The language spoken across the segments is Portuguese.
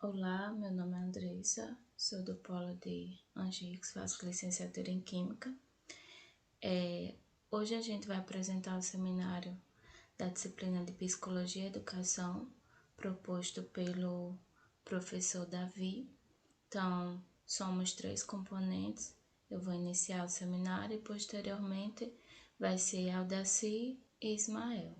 Olá, meu nome é Andressa, sou do Polo de Angicos, faço licenciatura em Química. Hoje a gente vai apresentar o seminário da disciplina de Psicologia e Educação, proposto pelo professor Davi. Então, somos 3 componentes. Eu vou iniciar o seminário e posteriormente vai ser Aldaci e Ismael.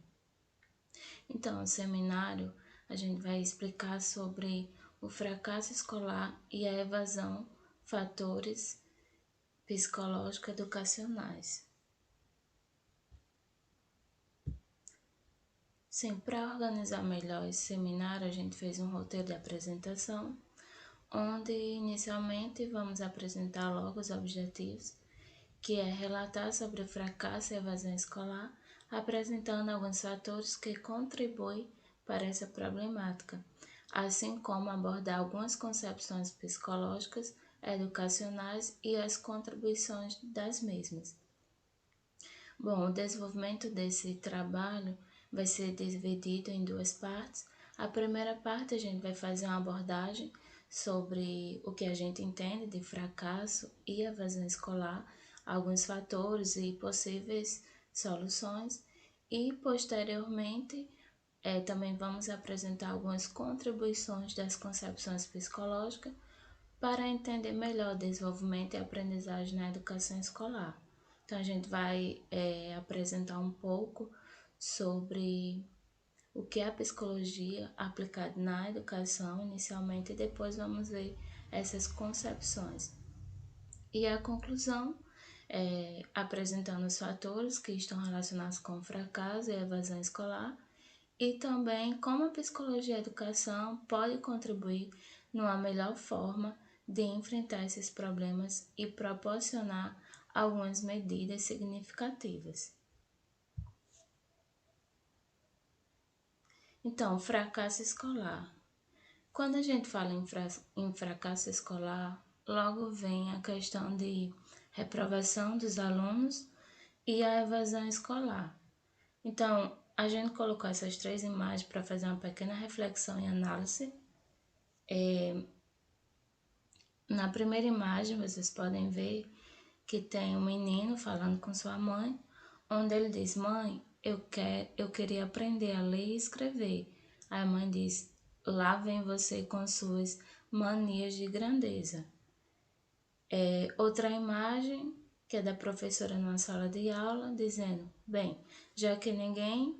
Então, no seminário, a gente vai explicar sobre o fracasso escolar e a evasão, fatores psicológicos educacionais. Sim, para organizar melhor esse seminário, a gente fez um roteiro de apresentação, onde inicialmente vamos apresentar logo os objetivos, que é relatar sobre o fracasso e evasão escolar, apresentando alguns fatores que contribuem para essa problemática, assim como abordar algumas concepções psicológicas, educacionais e as contribuições das mesmas. Bom, o desenvolvimento desse trabalho vai ser dividido em 2 partes. A primeira parte a gente vai fazer uma abordagem sobre o que a gente entende de fracasso e evasão escolar, alguns fatores e possíveis soluções, e posteriormente também vamos apresentar algumas contribuições das concepções psicológicas para entender melhor o desenvolvimento e aprendizagem na educação escolar. Então, a gente vai apresentar um pouco sobre o que é a psicologia aplicada na educação inicialmente e depois vamos ver essas concepções. E a conclusão apresentando os fatores que estão relacionados com o fracasso e a evasão escolar e também como a psicologia e a educação pode contribuir numa melhor forma de enfrentar esses problemas e proporcionar algumas medidas significativas. Então, fracasso escolar. Quando a gente fala em fracasso escolar, logo vem a questão de reprovação dos alunos e a evasão escolar. Então, a gente colocou essas 3 imagens para fazer uma pequena reflexão e análise. Na primeira imagem, vocês podem ver que tem um menino falando com sua mãe, onde ele diz: Mãe, eu queria aprender a ler e escrever. Aí a mãe diz: Lá vem você com suas manias de grandeza. Outra imagem, que é da professora numa sala de aula, dizendo: Bem, já que ninguém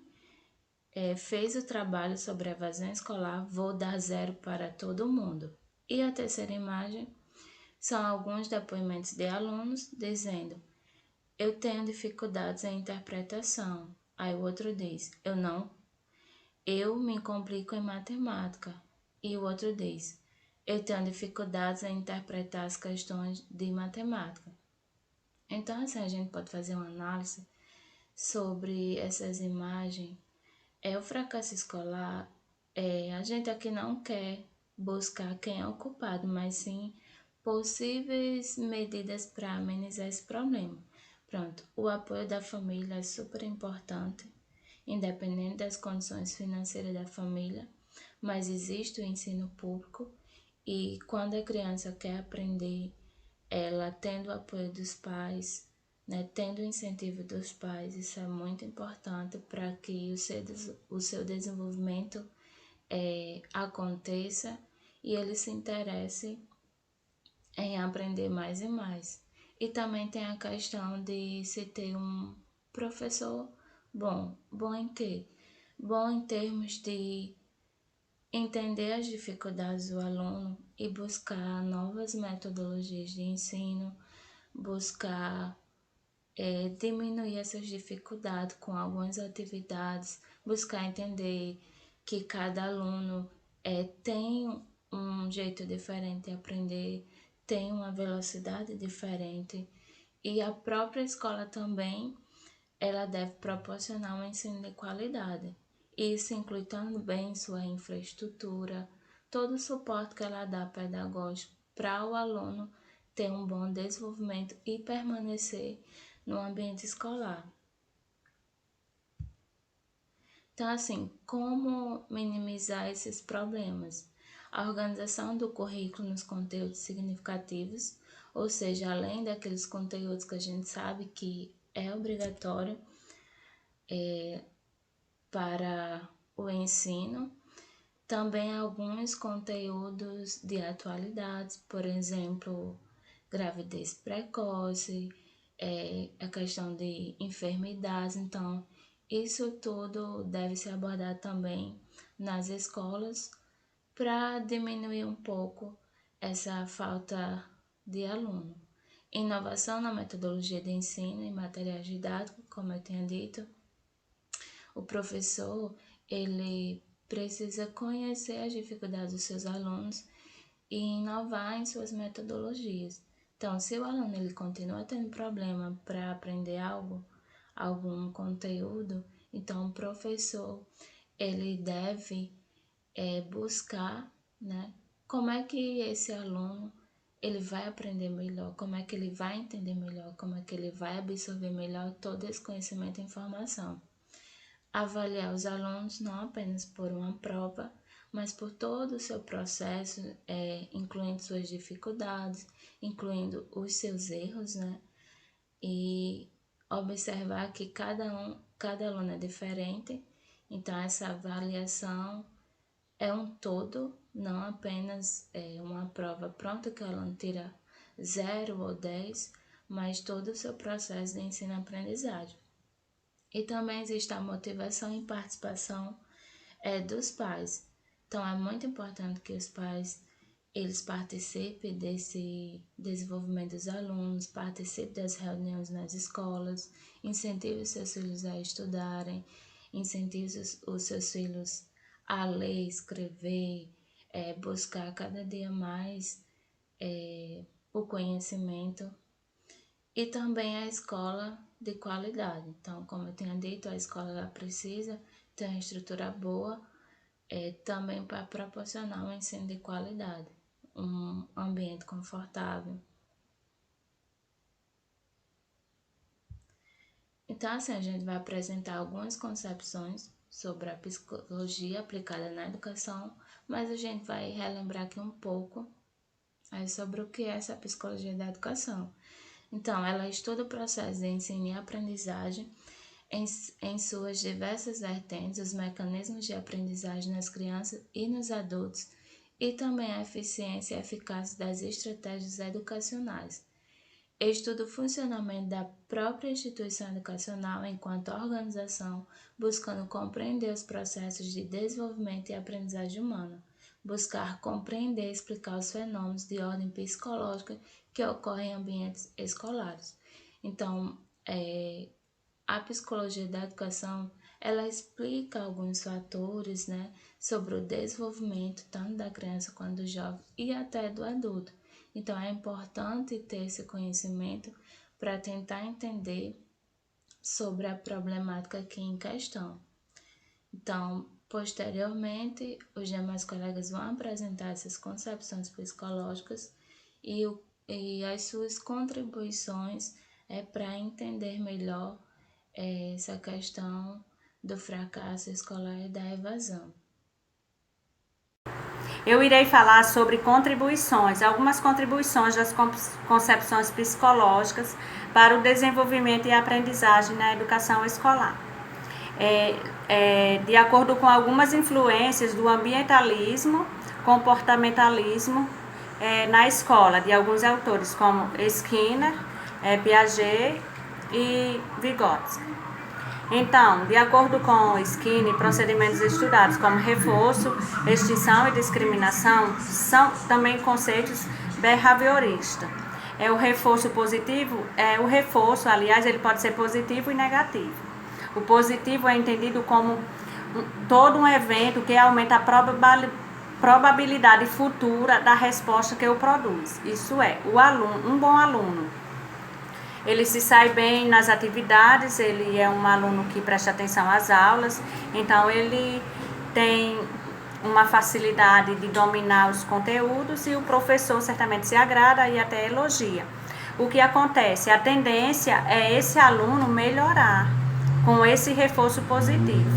fez o trabalho sobre a evasão escolar, vou dar 0 para todo mundo. E a terceira imagem são alguns depoimentos de alunos dizendo: eu tenho dificuldades em interpretação. Aí o outro diz: eu me complico em matemática. E o outro diz: eu tenho dificuldades em interpretar as questões de matemática. Então, assim, a gente pode fazer uma análise sobre essas imagens. O fracasso escolar, a gente aqui não quer buscar quem é o culpado, mas sim possíveis medidas para amenizar esse problema. Pronto, o apoio da família é super importante, independente das condições financeiras da família, mas existe o ensino público e quando a criança quer aprender, ela tendo o apoio dos pais, né, tendo o incentivo dos pais, isso é muito importante para que o seu desenvolvimento aconteça e ele se interesse em aprender mais e mais. E também tem a questão de se ter um professor bom. Bom em quê? Bom em termos de entender as dificuldades do aluno e buscar novas metodologias de ensino, buscar diminuir essas dificuldades com algumas atividades, buscar entender que cada aluno tem um jeito diferente de aprender, tem uma velocidade diferente e a própria escola também ela deve proporcionar um ensino de qualidade. Isso inclui também sua infraestrutura, todo o suporte que ela dá pedagógico para o aluno ter um bom desenvolvimento e permanecer no ambiente escolar. Então, assim, como minimizar esses problemas? a organização do currículo nos conteúdos significativos, ou seja, além daqueles conteúdos que a gente sabe que é obrigatório para o ensino, também alguns conteúdos de atualidades, por exemplo, gravidez precoce, a questão de enfermidades. Então, isso tudo deve ser abordado também nas escolas para diminuir um pouco essa falta de aluno. Inovação na metodologia de ensino e materiais didáticos, como eu tinha dito, o professor ele precisa conhecer as dificuldades dos seus alunos e inovar em suas metodologias. Então, se o aluno ele continua tendo problema para aprender algum conteúdo, então o professor ele deve buscar, né, como é que esse aluno ele vai aprender melhor, como é que ele vai entender melhor, como é que ele vai absorver melhor todo esse conhecimento e informação. Avaliar os alunos não apenas por uma prova, mas por todo o seu processo, incluindo suas dificuldades, incluindo os seus erros, né? E observar que cada aluno é diferente, então essa avaliação é um todo, não apenas uma prova pronta que o aluno tira 0 ou 10, mas todo o seu processo de ensino-aprendizagem. E também existe a motivação e participação dos pais. Então, é muito importante que os pais eles participem desse desenvolvimento dos alunos, participem das reuniões nas escolas, incentivem os seus filhos a estudarem, incentivem os seus filhos a ler, escrever, buscar cada dia mais o conhecimento. E também a escola de qualidade. Então, como eu tinha dito, a escola ela precisa ter uma estrutura boa também para proporcionar um ensino de qualidade, um ambiente confortável. Então, assim, a gente vai apresentar algumas concepções sobre a psicologia aplicada na educação, mas a gente vai relembrar aqui um pouco sobre o que é essa psicologia da educação. Então, ela estuda o processo de ensino e aprendizagem em suas diversas vertentes, os mecanismos de aprendizagem nas crianças e nos adultos, e também a eficiência e eficácia das estratégias educacionais. Estuda o funcionamento da própria instituição educacional enquanto organização, buscando compreender os processos de desenvolvimento e aprendizagem humana, buscar compreender e explicar os fenômenos de ordem psicológica que ocorrem em ambientes escolares. Então, a psicologia da educação, ela explica alguns fatores, né, sobre o desenvolvimento tanto da criança quanto do jovem e até do adulto. Então, é importante ter esse conhecimento para tentar entender sobre a problemática aqui em questão. Então, posteriormente, os demais colegas vão apresentar essas concepções psicológicas e as suas contribuições para entender melhor essa questão do fracasso escolar e da evasão. Eu irei falar sobre contribuições, algumas contribuições das concepções psicológicas para o desenvolvimento e aprendizagem na educação escolar. De acordo com algumas influências do ambientalismo, comportamentalismo na escola, de alguns autores como Skinner, Piaget e Vygotsky. Então, de acordo com Skinner, procedimentos estudados como reforço, extinção e discriminação são também conceitos behavioristas. O reforço positivo, aliás, ele pode ser positivo e negativo. O positivo é entendido como todo um evento que aumenta a probabilidade futura da resposta que o produz. Isso é, um bom aluno. Ele se sai bem nas atividades, ele é um aluno que presta atenção às aulas, então ele tem uma facilidade de dominar os conteúdos e o professor certamente se agrada e até elogia. O que acontece? A tendência é esse aluno melhorar com esse reforço positivo.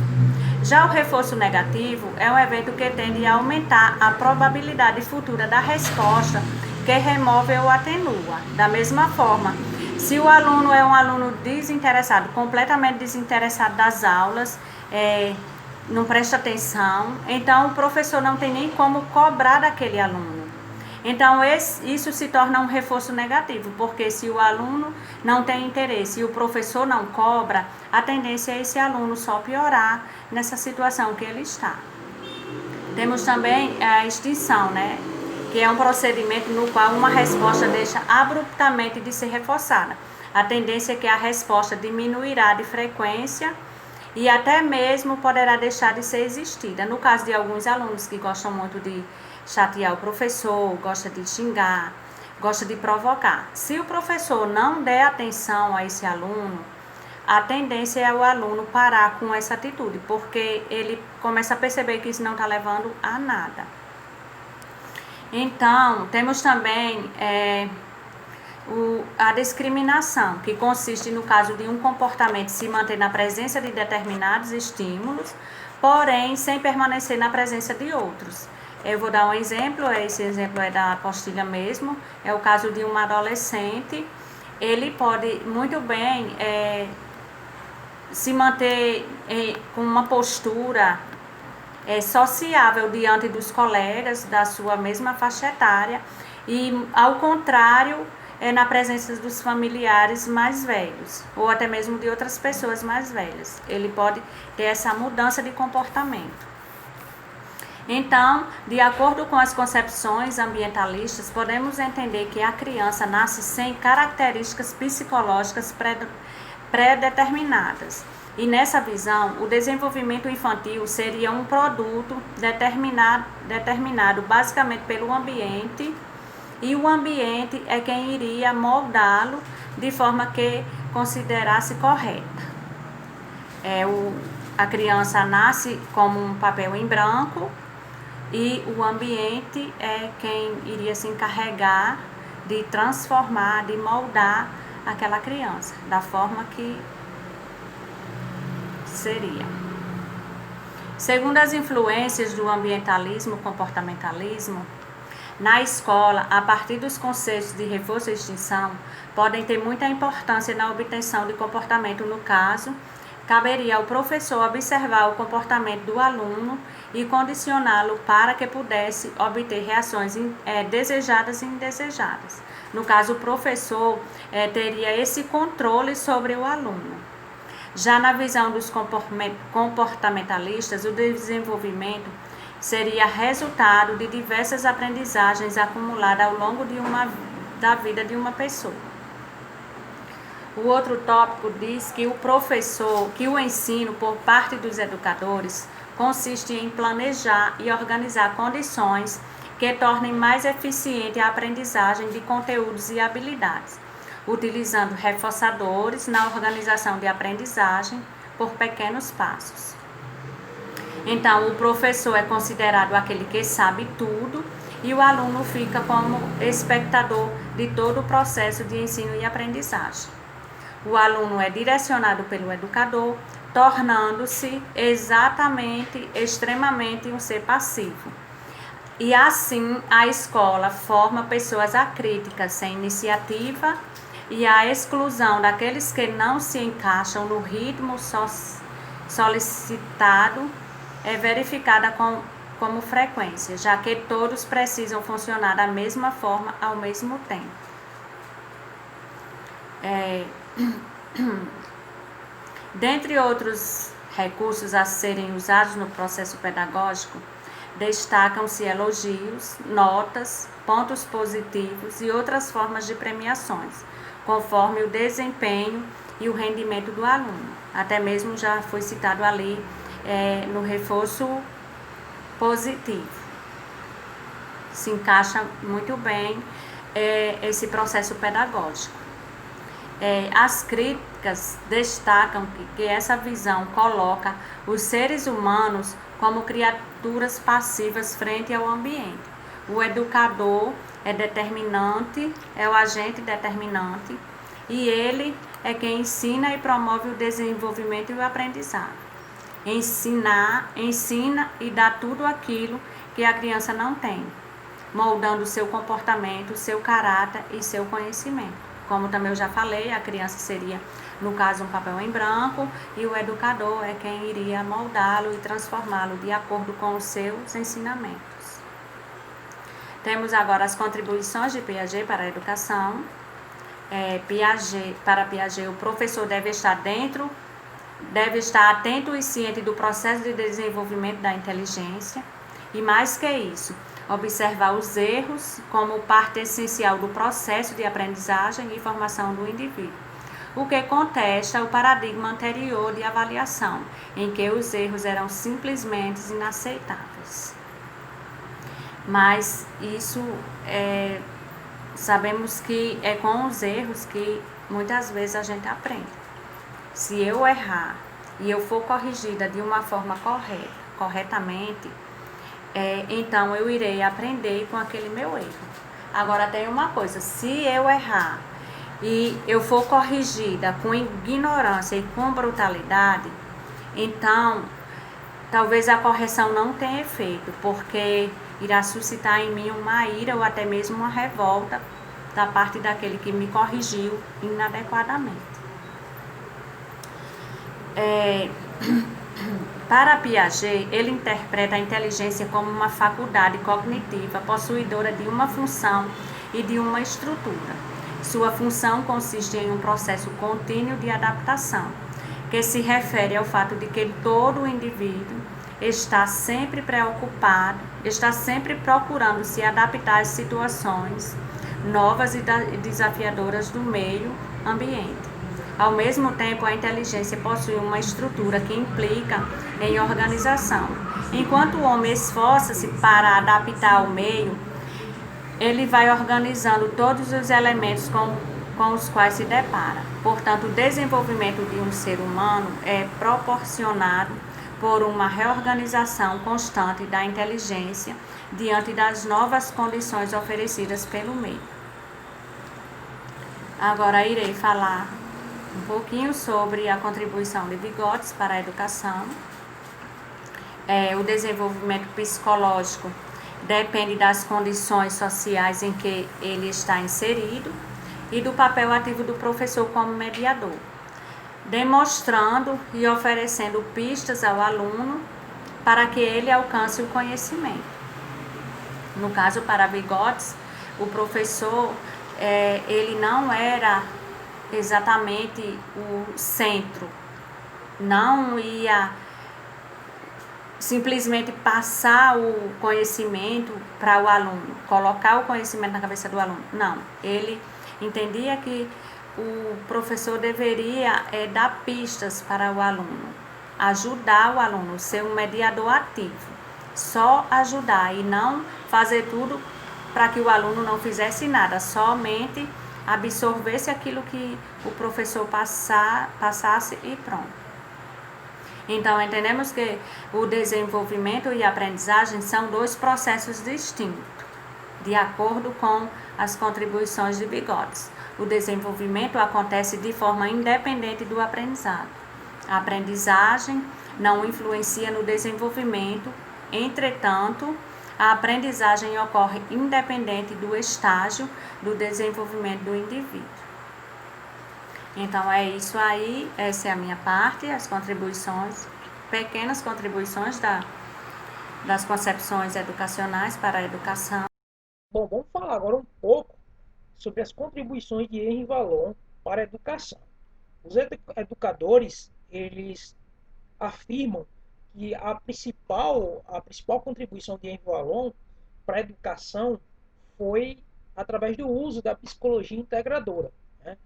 Já o reforço negativo é um evento que tende a aumentar a probabilidade futura da resposta, que remove ou atenua. Da mesma forma, se o aluno é um aluno desinteressado, completamente desinteressado das aulas, não presta atenção, então o professor não tem nem como cobrar daquele aluno. Então, isso se torna um reforço negativo, porque se o aluno não tem interesse e o professor não cobra, a tendência é esse aluno só piorar nessa situação que ele está. Temos também a extinção, né? Que é um procedimento no qual uma resposta deixa abruptamente de ser reforçada. A tendência é que a resposta diminuirá de frequência e até mesmo poderá deixar de ser existida. No caso de alguns alunos que gostam muito de chatear o professor, gosta de xingar, gosta de provocar. Se o professor não der atenção a esse aluno, a tendência é o aluno parar com essa atitude, porque ele começa a perceber que isso não está levando a nada. Então, temos também a discriminação, que consiste no caso de um comportamento se manter na presença de determinados estímulos, porém sem permanecer na presença de outros. Eu vou dar um exemplo, esse exemplo é da apostila mesmo, é o caso de um adolescente, ele pode muito bem se manter com uma postura sociável diante dos colegas da sua mesma faixa etária e, ao contrário, na presença dos familiares mais velhos ou até mesmo de outras pessoas mais velhas. Ele pode ter essa mudança de comportamento. Então, de acordo com as concepções ambientalistas, podemos entender que a criança nasce sem características psicológicas pré-determinadas. E nessa visão, o desenvolvimento infantil seria um produto determinado basicamente pelo ambiente, e o ambiente é quem iria moldá-lo de forma que considerasse correta. A criança nasce como um papel em branco, e o ambiente é quem iria se encarregar de transformar, de moldar aquela criança da forma que seria. Segundo as influências do ambientalismo, comportamentalismo, na escola, a partir dos conceitos de reforço e extinção, podem ter muita importância na obtenção de comportamento. No caso, caberia ao professor observar o comportamento do aluno e condicioná-lo para que pudesse obter reações desejadas e indesejadas. No caso, o professor teria esse controle sobre o aluno. Já na visão dos comportamentalistas, o desenvolvimento seria resultado de diversas aprendizagens acumuladas ao longo da vida de uma pessoa. O outro tópico diz que o ensino por parte dos educadores consiste em planejar e organizar condições que tornem mais eficiente a aprendizagem de conteúdos e habilidades, utilizando reforçadores na organização de aprendizagem por pequenos passos. Então, o professor é considerado aquele que sabe tudo e o aluno fica como espectador de todo o processo de ensino e aprendizagem. O aluno é direcionado pelo educador, tornando-se extremamente um ser passivo. E assim, a escola forma pessoas acríticas, sem iniciativa, e a exclusão daqueles que não se encaixam no ritmo solicitado é verificada como frequência, já que todos precisam funcionar da mesma forma ao mesmo tempo. Dentre outros recursos a serem usados no processo pedagógico, destacam-se elogios, notas, pontos positivos e outras formas de premiações, conforme o desempenho e o rendimento do aluno. Até mesmo já foi citado ali no reforço positivo. Se encaixa muito bem esse processo pedagógico. As críticas destacam que essa visão coloca os seres humanos como criaturas passivas frente ao ambiente. O educador é determinante, é o agente determinante, e ele é quem ensina e promove o desenvolvimento e o aprendizado. ensina e dá tudo aquilo que a criança não tem, moldando o seu comportamento, seu caráter e seu conhecimento. Como também eu já falei, a criança seria, no caso, um papel em branco, e o educador é quem iria moldá-lo e transformá-lo de acordo com os seus ensinamentos. Temos agora as contribuições de Piaget para a educação. Para Piaget, o professor deve estar atento e ciente do processo de desenvolvimento da inteligência e, mais que isso, observar os erros como parte essencial do processo de aprendizagem e formação do indivíduo, o que contesta o paradigma anterior de avaliação, em que os erros eram simplesmente inaceitáveis. Mas isso sabemos que é com os erros que muitas vezes a gente aprende. Se eu errar e eu for corrigida de uma forma corretamente, então eu irei aprender com aquele meu erro. Agora tem uma coisa, se eu errar e eu for corrigida com ignorância e com brutalidade, então talvez a correção não tenha efeito, porque irá suscitar em mim uma ira ou até mesmo uma revolta da parte daquele que me corrigiu inadequadamente. Para Piaget, ele interpreta a inteligência como uma faculdade cognitiva possuidora de uma função e de uma estrutura. Sua função consiste em um processo contínuo de adaptação, que se refere ao fato de que todo indivíduo está sempre preocupado, está sempre procurando se adaptar às situações novas e desafiadoras do meio ambiente. Ao mesmo tempo, a inteligência possui uma estrutura que implica em organização. Enquanto o homem esforça-se para adaptar ao meio, ele vai organizando todos os elementos com os quais se depara. Portanto, o desenvolvimento de um ser humano é proporcionado por uma reorganização constante da inteligência diante das novas condições oferecidas pelo meio. Agora irei falar um pouquinho sobre a contribuição de Vygotsky para a educação. O desenvolvimento psicológico depende das condições sociais em que ele está inserido e do papel ativo do professor como mediador, demonstrando e oferecendo pistas ao aluno para que ele alcance o conhecimento. No caso, para Vygotsky, o professor ele não era exatamente o centro, não ia simplesmente passar o conhecimento para o aluno, colocar o conhecimento na cabeça do aluno. Não, ele entendia que o professor deveria dar pistas para o aluno, ajudar o aluno, ser um mediador ativo, só ajudar e não fazer tudo para que o aluno não fizesse nada, somente absorvesse aquilo que o professor passasse e pronto. Então, entendemos que o desenvolvimento e a aprendizagem são dois processos distintos, de acordo com as contribuições de Vygotsky. O desenvolvimento acontece de forma independente do aprendizado. A aprendizagem não influencia no desenvolvimento, entretanto, a aprendizagem ocorre independente do estágio do desenvolvimento do indivíduo. Então, é isso aí, essa é a minha parte, as contribuições, pequenas contribuições das concepções educacionais para a educação. Bom, vamos falar agora um pouco sobre as contribuições de Henri Vallon para a educação. Os educadores, eles afirmam que a principal contribuição de Henri Vallon para a educação foi através do uso da psicologia integradora, né?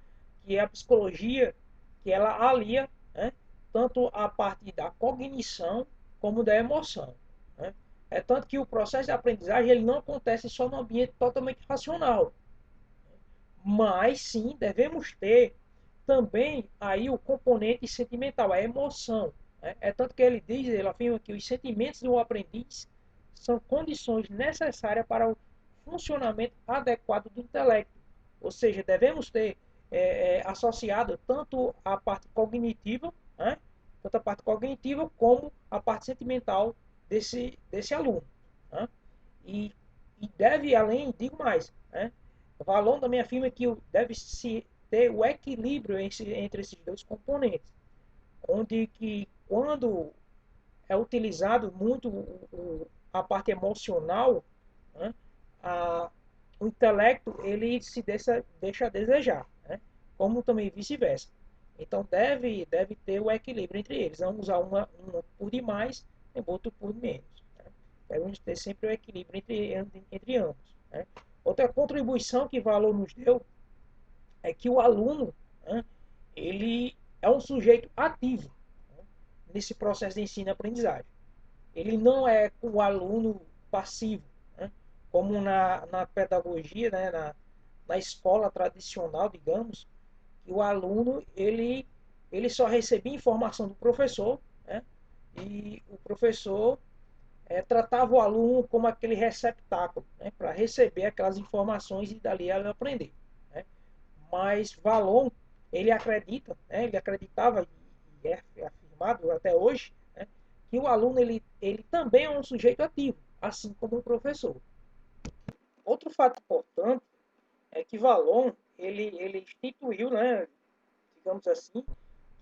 Que é a psicologia que ela alia, né, tanto a parte da cognição como da emoção, né? É tanto que o processo de aprendizagem ele não acontece só no ambiente totalmente racional, mas sim devemos ter também aí o componente sentimental, a emoção. É tanto que ele afirma que os sentimentos do aprendiz são condições necessárias para o funcionamento adequado do intelecto. Ou seja, devemos ter associado tanto a parte cognitiva, né, tanto a parte cognitiva como a parte sentimental desse aluno. Né? E, e deve, além, digo mais, né? O valor também afirma que deve se ter o equilíbrio entre esses dois componentes, onde que quando é utilizado muito a parte emocional, né? a, o intelecto ele se deixa a desejar, né? Como também vice-versa. Então deve ter o equilíbrio entre eles, não usar uma por demais e outro por menos. Né? Devemos ter sempre o equilíbrio entre ambos. Né? Outra contribuição que Valor nos deu é que o aluno, né, ele é um sujeito ativo, né, nesse processo de ensino e aprendizagem. Ele não é o aluno passivo, né, como na pedagogia, né, na escola tradicional, digamos, que o aluno ele só recebia informação do professor, né, e o professor tratava o aluno como aquele receptáculo, né, para receber aquelas informações e dali ele aprender. Né. Mas Valon, ele acredita, né, ele acreditava e é afirmado até hoje, né, que o aluno ele também é um sujeito ativo, assim como o professor. Outro fato importante é que Valon ele instituiu, né, digamos assim,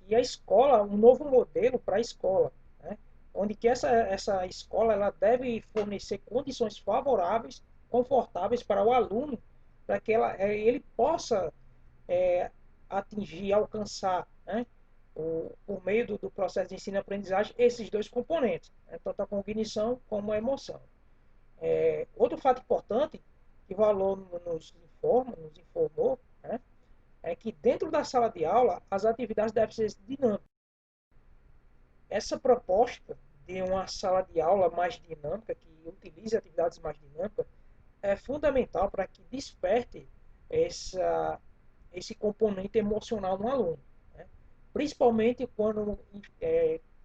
que a escola, um novo modelo para a escola, né, onde que essa escola ela deve fornecer condições favoráveis, confortáveis para o aluno, para que ele possa é, atingir, alcançar, né, por meio do processo de ensino e aprendizagem, esses dois componentes, né, tanto a cognição como a emoção. Outro fato importante que o Valor nos informou, né, é que dentro da sala de aula as atividades devem ser dinâmicas. Essa proposta de uma sala de aula mais dinâmica, que utilize atividades mais dinâmicas, é fundamental para que desperte essa, esse componente emocional no aluno. Né? Principalmente quando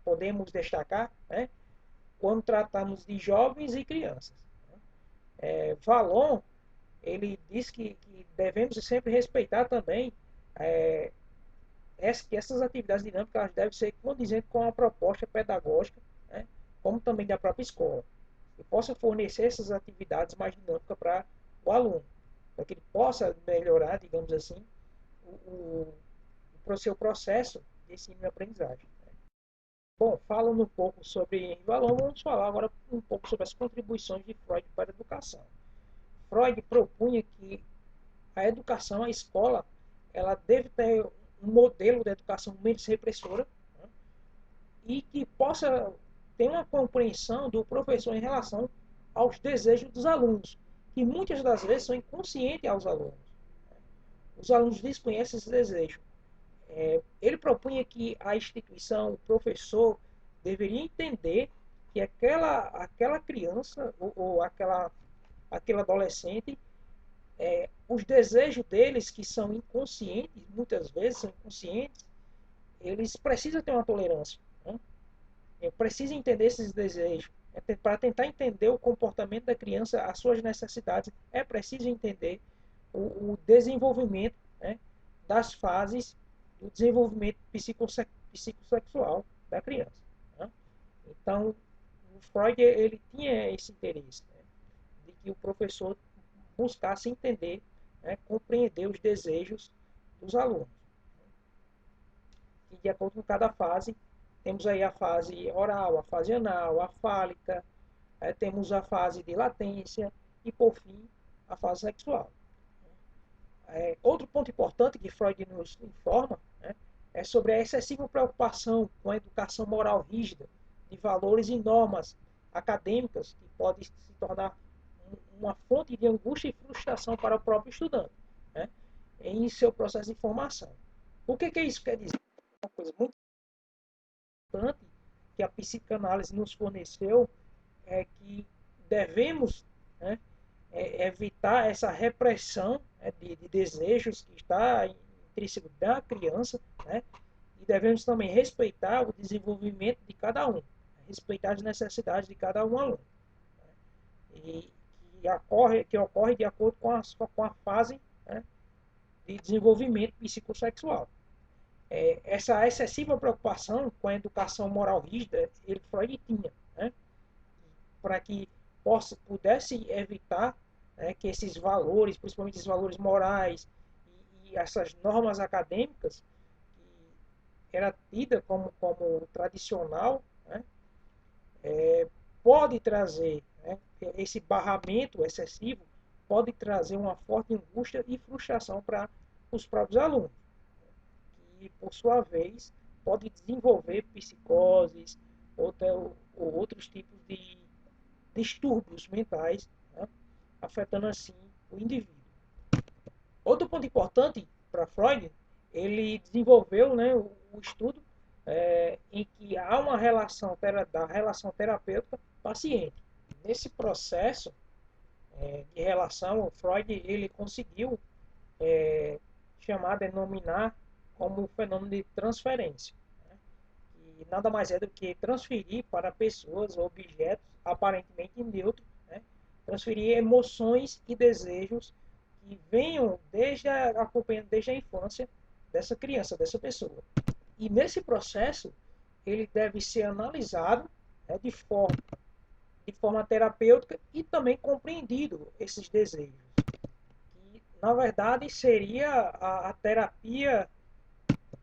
podemos destacar, né, quando tratamos de jovens e crianças. Né? Valon ele diz que devemos sempre respeitar também é, que essas atividades dinâmicas elas devem ser condizentes com a proposta pedagógica, né, como também da própria escola, que possa fornecer essas atividades mais dinâmicas para o aluno, para que ele possa melhorar, digamos assim, o seu processo de ensino e aprendizagem. Bom, falando um pouco sobre Valon, vamos falar agora um pouco sobre as contribuições de Freud para a educação. Freud propunha que a educação, a escola, ela deve ter um modelo de educação menos repressora, né, e que possa ter uma compreensão do professor em relação aos desejos dos alunos, que muitas das vezes são inconscientes aos alunos. Os alunos desconhecem esses desejos. Ele propunha que a instituição, o professor, deveria entender que aquela criança ou aquele adolescente, os desejos deles, que são inconscientes, muitas vezes são inconscientes, eles precisam ter uma tolerância. Né? Precisam entender esses desejos. Para tentar entender o comportamento da criança, as suas necessidades, é preciso entender o desenvolvimento, né, das fases do desenvolvimento psicossexual da criança. Né? Então, o Freud ele tinha esse interesse, né, de que o professor buscasse entender, né, compreender os desejos dos alunos. E de acordo com cada fase, temos aí a fase oral, a fase anal, a fálica, temos a fase de latência e, por fim, a fase sexual. Outro ponto importante que Freud nos informa, né, é sobre a excessiva preocupação com a educação moral rígida, de valores e normas acadêmicas, que pode se tornar uma fonte de angústia e frustração para o próprio estudante, né, em seu processo de formação. O que isso quer dizer? Uma coisa muito importante que a psicanálise nos forneceu é que devemos, né, evitar essa repressão, né, de desejos que está intrínseco da criança, né, e devemos também respeitar o desenvolvimento de cada um, respeitar as necessidades de cada um aluno, né, e que ocorre de acordo com a fase, né, de desenvolvimento psicossexual. essa excessiva preocupação com a educação moral rígida, Freud tinha, né? Para que pudesse evitar, né, que esses valores, principalmente os valores morais e essas normas acadêmicas, que era tida como tradicional, né, pode trazer, né, esse barramento excessivo pode trazer uma forte angústia e frustração para os próprios alunos, que por sua vez pode desenvolver psicoses ou outros tipos de distúrbios mentais, né, afetando assim o indivíduo. Outro ponto importante para Freud, ele desenvolveu, né, o estudo em que há uma relação da relação terapêutica-paciente. Nesse processo de relação, o Freud ele conseguiu denominar como um fenômeno de transferência, né? E nada mais é do que transferir para pessoas ou objetos aparentemente neutros, né? Transferir emoções e desejos que venham acompanhando desde a infância dessa criança, dessa pessoa. E nesse processo, ele deve ser analisado, né, de forma terapêutica e também compreendido esses desejos. Que, na verdade, seria a terapia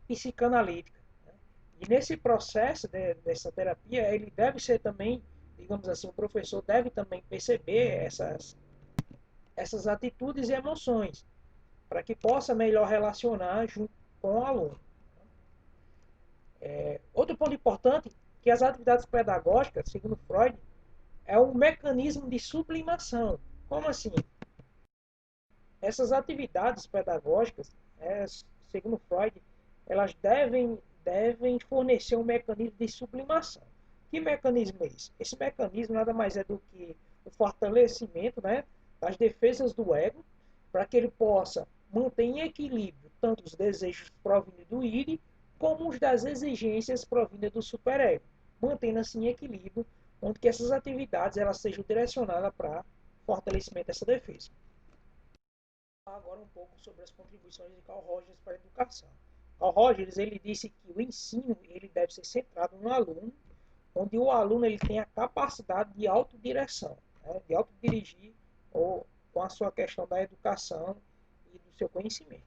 psicanalítica. Né? E nesse processo dessa terapia, ele deve ser também, digamos assim, o professor deve também perceber essas atitudes e emoções, para que possa melhor relacionar junto com o aluno. Outro ponto importante, que as atividades pedagógicas, segundo Freud, é um mecanismo de sublimação. Como assim? Essas atividades pedagógicas, segundo Freud, elas devem fornecer um mecanismo de sublimação. Que mecanismo é esse? Esse mecanismo nada mais é do que o fortalecimento, né, das defesas do ego, para que ele possa manter em equilíbrio tanto os desejos provindos do id, como os das exigências provindas do superego, mantendo assim em equilíbrio, onde que essas atividades elas sejam direcionadas para fortalecimento dessa defesa. Agora um pouco sobre as contribuições de Carl Rogers para a educação. Carl Rogers ele disse que o ensino ele deve ser centrado no aluno, onde o aluno ele tem a capacidade de autodireção, né, de autodirigir com a sua questão da educação e do seu conhecimento.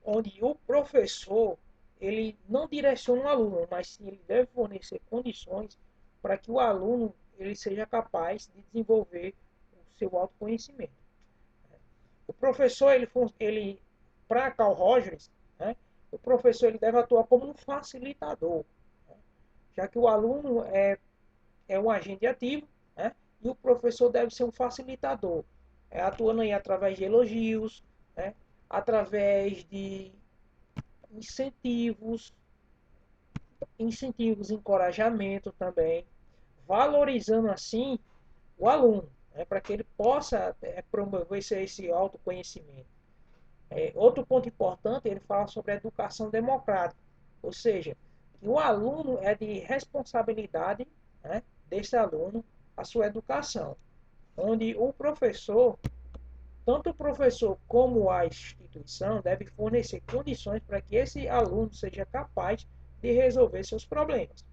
Onde o professor ele não direciona o aluno, mas sim ele deve fornecer condições para que o aluno ele seja capaz de desenvolver o seu autoconhecimento. O professor, ele para Carl Rogers, né, o professor ele deve atuar como um facilitador, né, já que o aluno é um agente ativo, né, e o professor deve ser um facilitador, atuando aí através de elogios, né, através de incentivos, encorajamento também, valorizando assim o aluno, né, para que ele possa promover esse autoconhecimento. Outro ponto importante, ele fala sobre a educação democrática, ou seja, que o aluno é de responsabilidade, né, desse aluno a sua educação, onde o professor, tanto o professor como a instituição, deve fornecer condições para que esse aluno seja capaz de resolver seus problemas.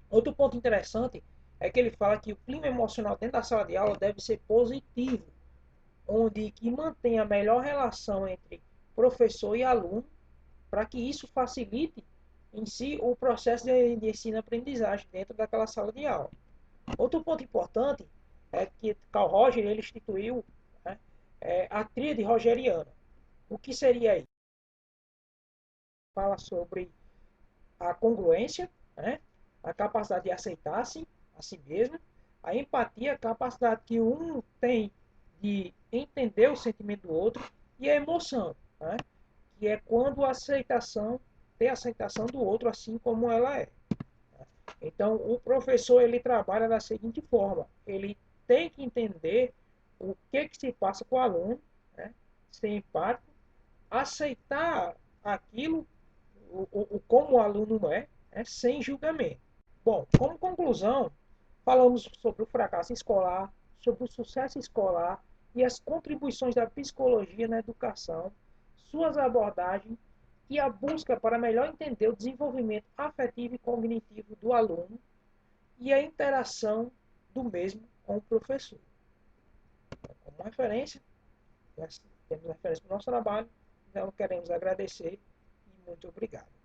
Outro ponto interessante é que ele fala que o clima emocional dentro da sala de aula deve ser positivo, onde que mantém a melhor relação entre professor e aluno, para que isso facilite em si o processo de ensino-aprendizagem dentro daquela sala de aula. Outro ponto importante é que Carl Rogers ele instituiu, né, a tríade rogeriana. O que seria isso? Fala sobre a congruência, né, a capacidade de aceitar-se a si mesmo, a empatia, a capacidade que um tem de entender o sentimento do outro, e a emoção, né, que é quando tem a aceitação do outro assim como ela é. Então, o professor ele trabalha da seguinte forma: ele tem que entender o que se passa com o aluno, né, ser empático, aceitar aquilo, como o aluno é, sem julgamento. Bom, como conclusão, falamos sobre o fracasso escolar, sobre o sucesso escolar e as contribuições da psicologia na educação, suas abordagens e a busca para melhor entender o desenvolvimento afetivo e cognitivo do aluno e a interação do mesmo com o professor. Como referência, nós temos referência para o nosso trabalho, então queremos agradecer e muito obrigado.